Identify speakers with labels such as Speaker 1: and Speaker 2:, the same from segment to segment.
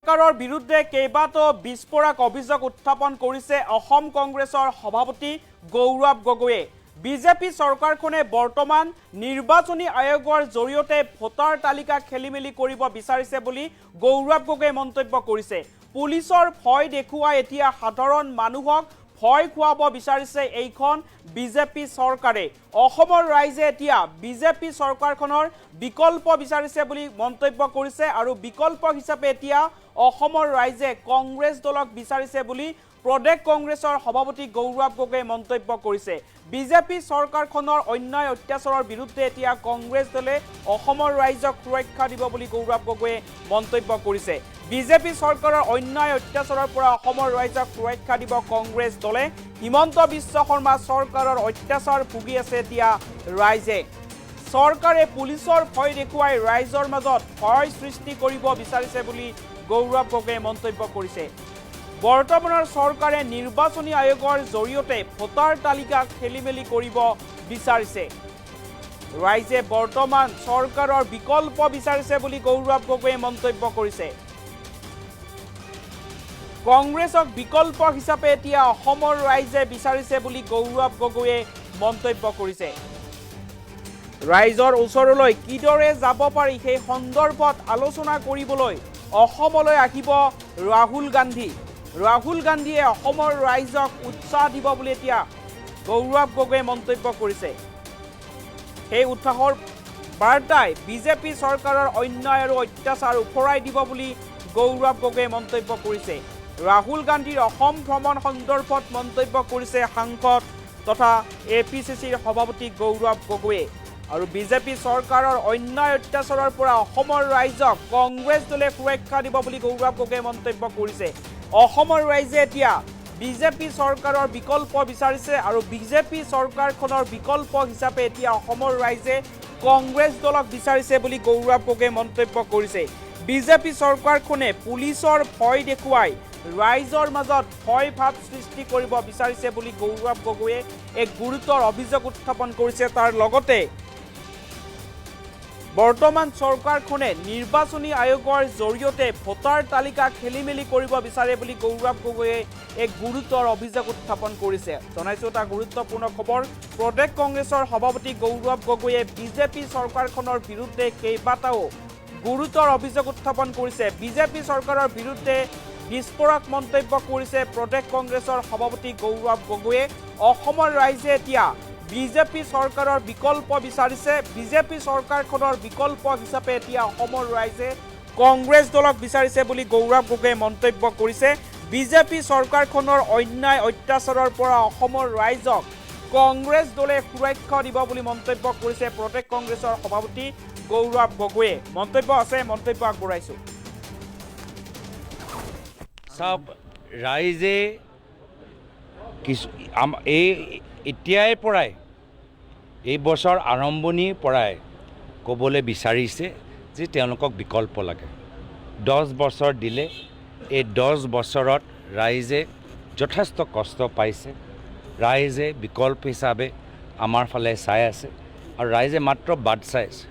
Speaker 1: চৰকাৰৰ বিৰুদ্ধে কেইবাটাও বিস্ফোৰক অভিযোগ উত্থাপন কৰিছে অসম কংগ্ৰেছৰ সভাপতি গৌৰৱ গগৈয়ে। বিজেপি চৰকাৰখনে বৰ্তমান নিৰ্বাচনী আয়োগৰ জৰিয়তে ভোটাৰ তালিকা খেলিমেলি কৰিব বিচাৰিছে বুলি গৌৰৱ গগৈয়ে মন্তব্য কৰিছে। পুলিচৰ ভয় দেখুৱাই এতিয়া সাধাৰণ মানুহক ভয় খুৱাব বিচাৰিছে এইখন বিজেপি চৰকাৰে। অসমৰ ৰাইজে এতিয়া বিজেপি চৰকাৰখনৰ বিকল্প বিচাৰিছে বুলি মন্তব্য কৰিছে আৰু বিকল্প হিচাপে এতিয়া অসমৰ ৰাইজে কংগ্ৰেছ দলক বিচাৰিছে বুলি প্ৰদেশ কংগ্ৰেছৰ সভাপতি গৌৰৱ গগৈয়ে মন্তব্য কৰিছে। বিজেপি চৰকাৰখনৰ অন্যায় অত্যাচাৰৰ বিৰুদ্ধে এতিয়া কংগ্ৰেছ দলে অসমৰ ৰাইজক সুৰক্ষা দিব বুলি গৌৰৱ গগৈয়ে মন্তব্য কৰিছে। বিজেপি চৰকাৰৰ অন্যায় অত্যাচাৰৰ পৰা অসমৰ ৰাইজক সুৰক্ষা দিব কংগ্ৰেছ দলে। হিমন্ত বিশ্ব শৰ্মা চৰকাৰৰ অত্যাচাৰ ভুগি আছে এতিয়া ৰাইজে। চৰকাৰে পুলিচৰ ভয় দেখুৱাই ৰাইজৰ মাজত ভয় সৃষ্টি কৰিব বিচাৰিছে বুলি গৌৰৱ গগৈয়ে মন্তব্য কৰিছে। বৰ্তমানৰ চৰকাৰে নিৰ্বাচনী আয়োগৰ জৰিয়তে ভোটাৰ তালিকা খেলিমেলি কৰিব বিচাৰিছে। ৰাইজে বৰ্তমান চৰকাৰৰ বিকল্প বিচাৰিছে বুলি গৌৰৱ গগৈয়ে মন্তব্য কৰিছে। কংগ্ৰেছক বিকল্প হিচাপে এতিয়া অসমৰ ৰাইজে বিচাৰিছে বুলি গৌৰৱ গগৈয়ে মন্তব্য কৰিছে। ৰাইজৰ ওচৰলৈ কিদৰে যাব পাৰি সেই সন্দৰ্ভত আলোচনা কৰিবলৈ অসমলৈ আহিব ৰাহুল গান্ধী। ৰাহুল গান্ধীয়ে অসমৰ ৰাইজক উৎসাহ দিব বুলি এতিয়া গৌৰৱ গগৈয়ে মন্তব্য কৰিছে। সেই উৎসাহৰ বাৰ্তাই বিজেপি চৰকাৰৰ অন্যায় আৰু অত্যাচাৰ উফৰাই দিব বুলি গৌৰৱ গগৈয়ে মন্তব্য কৰিছে। ৰাহুল গান্ধীৰ অসম ভ্ৰমণ সন্দৰ্ভত মন্তব্য কৰিছে সাংসদ তথা APCCৰ সভাপতি গৌৰৱ গগৈয়ে। আৰু বিজেপি চৰকাৰৰ অন্যায় অত্যাচাৰৰ পৰা অসমৰ ৰাইজক কংগ্ৰেছ দলে সুৰক্ষা দিব বুলি গৌৰৱ গগৈয়ে মন্তব্য কৰিছে। অসমৰ ৰাইজে এতিয়া বিজেপি চৰকাৰৰ বিকল্প বিচাৰিছে আৰু বিজেপি চৰকাৰখনৰ বিকল্প হিচাপে এতিয়া অসমৰ ৰাইজে কংগ্ৰেছ দলক বিচাৰিছে বুলি গৌৰৱ গগৈয়ে মন্তব্য কৰিছে। বিজেপি চৰকাৰখনে পুলিচৰ ভয় দেখুৱাই ৰাইজৰ মাজত ভয় ভাৱ সৃষ্টি কৰিব বিচাৰিছে বুলি গৌৰৱ গগৈয়ে এক গুৰুতৰ অভিযোগ উত্থাপন কৰিছে। তাৰ লগতে বৰ্তমান চৰকাৰখনে নিৰ্বাচনী আয়োগৰ জৰিয়তে ভোটাৰ তালিকা খেলিমেলি কৰিব বিচাৰে বুলি গৌৰৱ গগৈয়ে এক গুৰুতৰ অভিযোগ উত্থাপন কৰিছে। জনাইছো এটা গুৰুত্বপূৰ্ণ খবৰ। প্ৰদেশ কংগ্ৰেছৰ সভাপতি গৌৰৱ গগৈয়ে বিজেপি চৰকাৰখনৰ বিৰুদ্ধে কেইবাটাও গুৰুতৰ অভিযোগ উত্থাপন কৰিছে। বিজেপি চৰকাৰৰ বিৰুদ্ধে বিস্ফোৰক মন্তব্য কৰিছে প্ৰদেশ কংগ্ৰেছৰ সভাপতি গৌৰৱ গগৈয়ে। অসমৰ ৰাইজে এতিয়া বিজেপি চৰকাৰৰ বিকল্প বিচাৰিছে। বিজেপি চৰকাৰখনৰ বিকল্প হিচাপে এতিয়া অসমৰ ৰাইজে কংগ্ৰেছ দলক বিচাৰিছে বুলি গৌৰৱ গগৈয়ে মন্তব্য কৰিছে। বিজেপি চৰকাৰখনৰ অন্যায় অত্যাচাৰৰ পৰা অসমৰ ৰাইজক কংগ্ৰেছ দলে সুৰক্ষা দিব বুলি মন্তব্য কৰিছে প্ৰদেশ কংগ্ৰেছৰ সভাপতি গৌৰৱ গগৈয়ে। মন্তব্য আছে, মন্তব্য আগবঢ়াইছো।
Speaker 2: সব ৰাইজে এতিয়াৰ পৰাই এই বছৰ আৰম্ভণিৰ পৰাই ক'বলৈ বিচাৰিছে যে তেওঁলোকক বিকল্প লাগে। 10 বছৰ দিলে এই 10 বছৰত ৰাইজে যথেষ্ট কষ্ট পাইছে। ৰাইজে বিকল্প হিচাপে আমাৰ ফালে চাই আছে আৰু ৰাইজে মাত্ৰ বাট চাই আছে।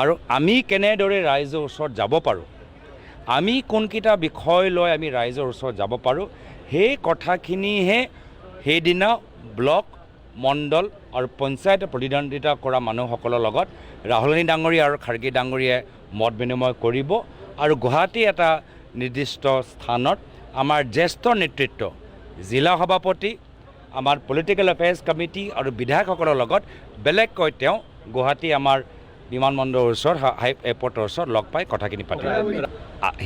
Speaker 2: আৰু আমি কেনেদৰে ৰাইজৰ ওচৰত যাব পাৰোঁ, আমি কোনকেইটা বিষয় লৈ আমি ৰাইজৰ ওচৰত যাব পাৰোঁ, সেই কথাখিনিহে সেইদিনা ব্লক মণ্ডল আৰু পঞ্চায়ত প্ৰতিদ্বন্দ্বিতা কৰা মানুহসকলৰ লগত ৰাহুল গান্ধী ডাঙৰীয়া আৰু খাৰ্গে ডাঙৰীয়াই মত বিনিময় কৰিব। আৰু গুৱাহাটী এটা নিৰ্দিষ্ট স্থানত আমাৰ জ্যেষ্ঠ নেতৃত্ব জিলা সভাপতি, আমাৰ পলিটিকেল এফেয়াৰ্ছ কমিটি আৰু বিধায়কসকলৰ লগত বেলেগকৈ তেওঁ গুৱাহাটী আমাৰ বিমানবন্দৰৰ ওচৰত এয়াৰপৰ্টৰ ওচৰত লগ পাই কথাখিনি পাতিব।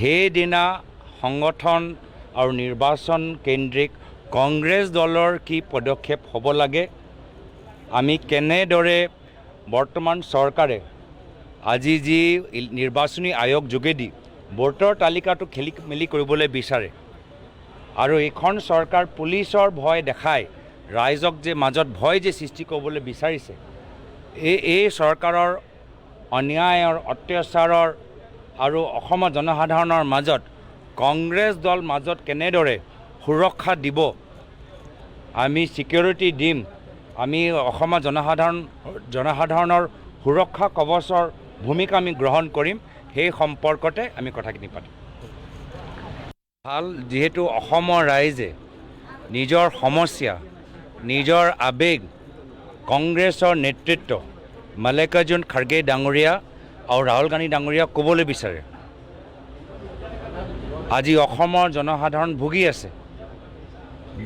Speaker 2: সেইদিনা সংগঠন আৰু নিৰ্বাচন কেন্দ্ৰিক কংগ্ৰেছ দলৰ কি পদক্ষেপ হ'ব লাগে, আমি কেনেদৰে বৰ্তমান চৰকাৰে আজি যি নিৰ্বাচনী আয়োগ যোগেদি ভোটাৰ তালিকাটো খেলি মেলি কৰিবলৈ বিচাৰে আৰু এইখন চৰকাৰ পুলিচৰ ভয় দেখাই ৰাইজক যে মাজত ভয় যে সৃষ্টি কৰিবলৈ বিচাৰিছে, এই চৰকাৰৰ অন্যায়ৰ অত্যাচাৰৰ আৰু অসমৰ জনসাধাৰণৰ মাজত কংগ্ৰেছ দল মাজত কেনেদৰে সুৰক্ষা দিব, আমি ছিকিউৰিটি দিম, আমি অসমৰ জনসাধাৰণৰ সুৰক্ষা কৱচৰ ভূমিকা আমি গ্ৰহণ কৰিম, সেই সম্পৰ্কতে আমি কথাখিনি পাতিম। ভাল যিহেতু অসমৰ ৰাইজে নিজৰ সমস্যা নিজৰ আৱেগ কংগ্ৰেছৰ নেতৃত্ব মাল্লিকাৰ্জুন খাৰ্গে ডাঙৰীয়া আৰু ৰাহুল গান্ধী ডাঙৰীয়া ক'বলৈ বিচাৰে আজি অসমৰ জনসাধাৰণ ভুগি আছে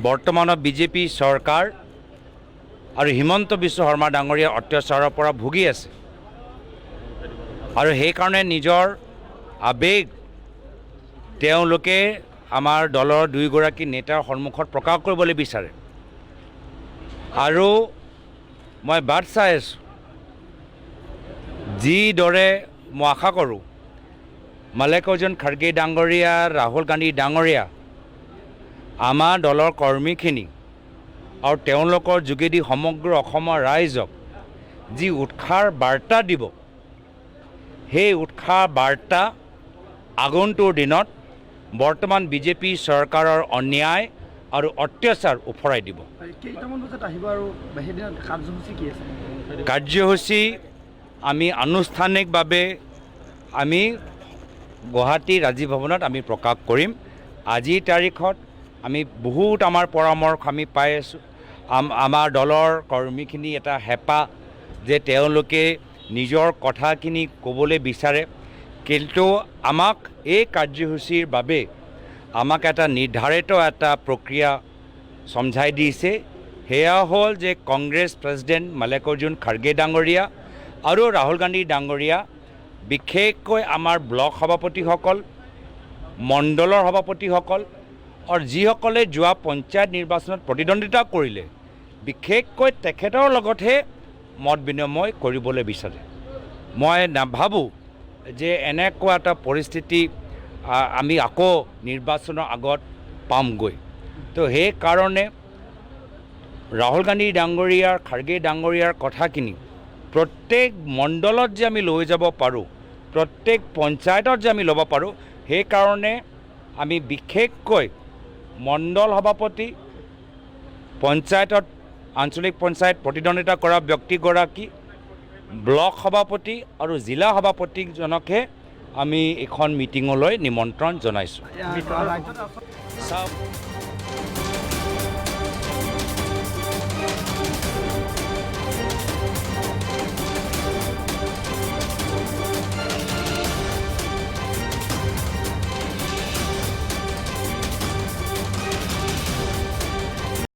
Speaker 2: বৰ্তমানৰ বিজেপি চৰকাৰ আৰু হিমন্ত বিশ্ব শৰ্মা ডাঙৰীয়াৰ অত্যাচাৰৰ পৰা ভুগি আছে আৰু সেইকাৰণে নিজৰ আৱেগ তেওঁলোকে আমাৰ দলৰ দুয়োগৰাকী নেতাৰ সন্মুখত প্ৰকাশ কৰিবলৈ বিচাৰে আৰু মই বাট চাই আছোঁ যিদৰে মই আশা কৰোঁ মাল্লিকাৰ্জুন খাৰ্গে ডাঙৰীয়া ৰাহুল গান্ধী ডাঙৰীয়া আমাৰ দলৰ কৰ্মীখিনি আৰু তেওঁলোকৰ যোগেদি সমগ্ৰ অসমৰ ৰাইজক যি উৎসাহৰ বাৰ্তা দিব সেই উৎসাহৰ বাৰ্তা আগন্তুক দিনত বৰ্তমান বিজেপি চৰকাৰৰ অন্যায় আৰু অত্যাচাৰ উফৰাই দিব
Speaker 3: কেইটামান বজাত আহিব আৰু সেইদিনা কাৰ্যসূচী কি আছে
Speaker 2: কাৰ্যসূচী আমি আনুষ্ঠানিকভাৱে আমি গুৱাহাটী ৰাজীৱ ভৱনত আমি প্ৰকাশ কৰিম আজিৰ তাৰিখত আমি বহুত আমাৰ পৰামৰ্শ আমি পাই আছোঁ আমাৰ দলৰ কৰ্মীখিনি এটা হেঁপাহ যে তেওঁলোকে নিজৰ কথাখিনি ক'বলৈ বিচাৰে কিন্তু আমাক এই কাৰ্যসূচীৰ বাবে আমাক এটা নিৰ্ধাৰিত এটা প্ৰক্ৰিয়া সমঝাই দিছে সেয়া হ'ল যে কংগ্ৰেছ প্ৰেছিডেণ্ট মাল্লিকাৰ্জুন খাৰ্গে ডাঙৰীয়া আৰু ৰাহুল গান্ধী ডাঙৰীয়া বিশেষকৈ আমাৰ ব্লক সভাপতিসকল মণ্ডলৰ সভাপতিসকল আৰু যিসকলে যোৱা পঞ্চায়ত নিৰ্বাচনত প্ৰতিদ্বন্দ্বিতা কৰিলে বিশেষকৈ তেখেতৰ লগতহে মত বিনিময় কৰিবলৈ বিচাৰে মই নাভাবোঁ যে এনেকুৱা এটা পৰিস্থিতি আমি আকৌ নিৰ্বাচনৰ আগত পামগৈ তো সেইকাৰণে ৰাহুল গান্ধী ডাঙৰীয়াৰ খাৰ্গে ডাঙৰীয়াৰ কথাখিনি প্ৰত্যেক মণ্ডলত যে আমি লৈ যাব পাৰোঁ প্ৰত্যেক পঞ্চায়তত যে আমি ল'ব পাৰোঁ সেইকাৰণে আমি বিশেষকৈ মণ্ডল সভাপতি পঞ্চায়তত আঞ্চলিক পঞ্চায়ত প্ৰতিদ্বন্দ্বিতা কৰা ব্যক্তিগৰাকী ব্লক সভাপতি আৰু জিলা সভাপতিজনকহে আমি এখন মিটিঙলৈ নিমন্ত্ৰণ জনাইছোঁ
Speaker 3: ৰাজ্যত